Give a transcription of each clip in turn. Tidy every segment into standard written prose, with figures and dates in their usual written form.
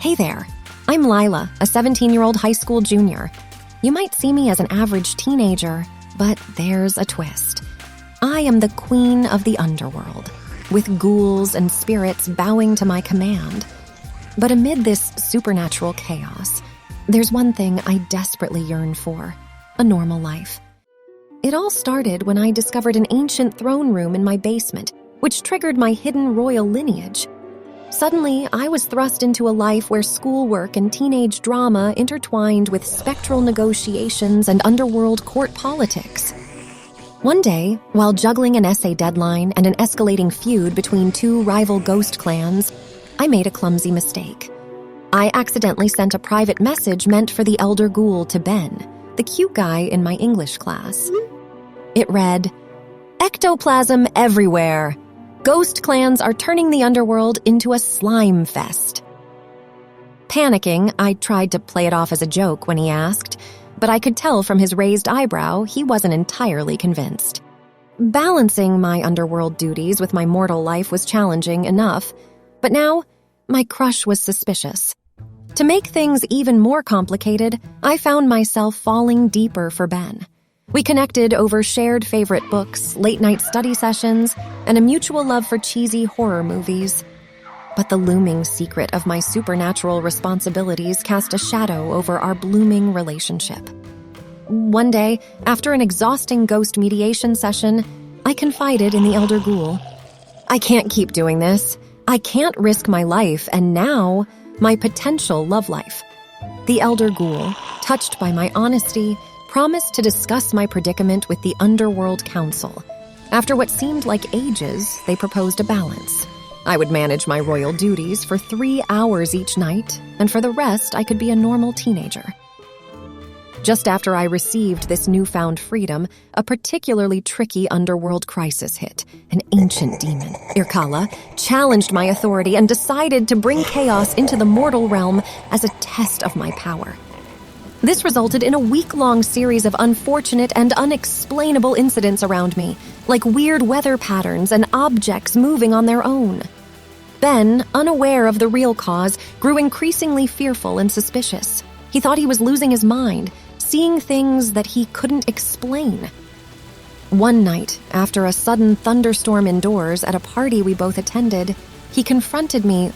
Hey there, I'm Lila, a 17-year-old high school junior. You might see me as an average teenager, but there's a twist. I am the queen of the underworld, with ghouls and spirits bowing to my command. But amid this supernatural chaos, there's one thing I desperately yearn for: a normal life. It all started when I discovered an ancient throne room in my basement, which triggered my hidden royal lineage. Suddenly, I was thrust into a life where schoolwork and teenage drama intertwined with spectral negotiations and underworld court politics. One day, while juggling an essay deadline and an escalating feud between two rival ghost clans, I made a clumsy mistake. I accidentally sent a private message meant for the elder ghoul to Ben, the cute guy in my English class. It read, "Ectoplasm everywhere. Ghost clans are turning the underworld into a slime fest." Panicking, I tried to play it off as a joke when he asked, but I could tell from his raised eyebrow he wasn't entirely convinced. Balancing my underworld duties with my mortal life was challenging enough, but now my crush was suspicious. To make things even more complicated, I found myself falling deeper for Ben. We connected over shared favorite books, late-night study sessions, and a mutual love for cheesy horror movies. But the looming secret of my supernatural responsibilities cast a shadow over our blooming relationship. One day, after an exhausting ghost mediation session, I confided in the elder ghoul. "I can't keep doing this. I can't risk my life, and now, my potential love life." The elder ghoul, touched by my honesty, promised to discuss my predicament with the Underworld Council. After what seemed like ages, they proposed a balance. I would manage my royal duties for 3 hours each night, and for the rest, I could be a normal teenager. Just after I received this newfound freedom, a particularly tricky underworld crisis hit. An ancient demon, Irkala, challenged my authority and decided to bring chaos into the mortal realm as a test of my power. This resulted in a week-long series of unfortunate and unexplainable incidents around me, like weird weather patterns and objects moving on their own. Ben, unaware of the real cause, grew increasingly fearful and suspicious. He thought he was losing his mind, seeing things that he couldn't explain. One night, after a sudden thunderstorm indoors at a party we both attended, he confronted me.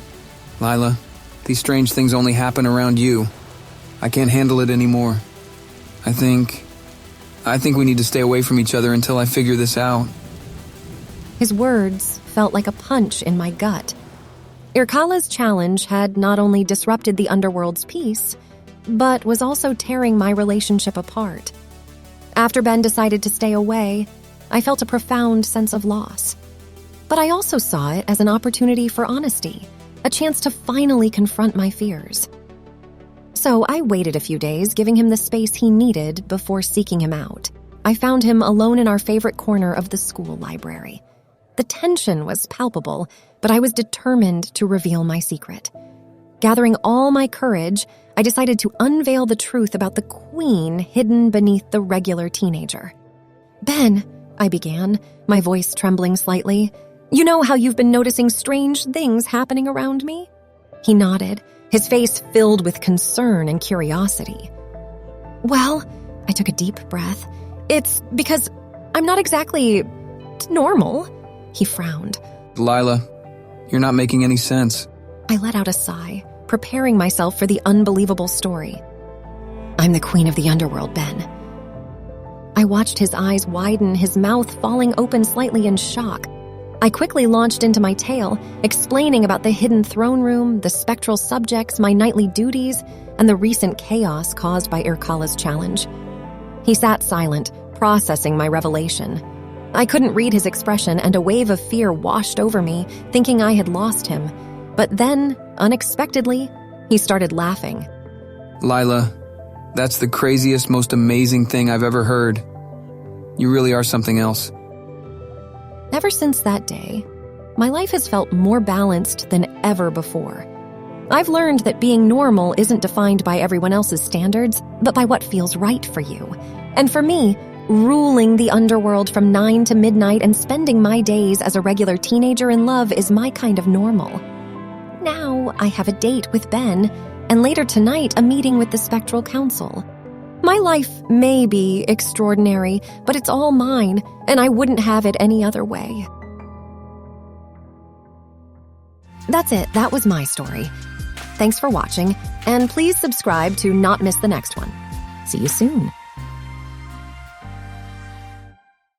"Lila, these strange things only happen around you. I can't handle it anymore. I think we need to stay away from each other until I figure this out." His words felt like a punch in my gut. Irkala's challenge had not only disrupted the underworld's peace, but was also tearing my relationship apart. After Ben decided to stay away, I felt a profound sense of loss. But I also saw it as an opportunity for honesty, a chance to finally confront my fears. So I waited a few days, giving him the space he needed before seeking him out. I found him alone in our favorite corner of the school library. The tension was palpable, but I was determined to reveal my secret. Gathering all my courage, I decided to unveil the truth about the queen hidden beneath the regular teenager. "Ben," I began, my voice trembling slightly, "you know how you've been noticing strange things happening around me?" He nodded, his face filled with concern and curiosity. "Well," I took a deep breath, "it's because I'm not exactly normal." He frowned. "Lila, you're not making any sense." I let out a sigh, preparing myself for the unbelievable story. "I'm the queen of the underworld, Ben." I watched his eyes widen, his mouth falling open slightly in shock. I quickly launched into my tale, explaining about the hidden throne room, the spectral subjects, my nightly duties, and the recent chaos caused by Irkala's challenge. He sat silent, processing my revelation. I couldn't read his expression, and a wave of fear washed over me, thinking I had lost him. But then, unexpectedly, he started laughing. "Lila, that's the craziest, most amazing thing I've ever heard. You really are something else." Ever since that day, my life has felt more balanced than ever before. I've learned that being normal isn't defined by everyone else's standards, but by what feels right for you. And for me, ruling the underworld from 9 to midnight and spending my days as a regular teenager in love is my kind of normal. Now, tomorrow, I have a date with Ben, and later tonight, a meeting with the Spectral Council. My life may be extraordinary, but it's all mine, and I wouldn't have it any other way. That's it. That was my story. Thanks for watching, and please subscribe to not miss the next one. See you soon.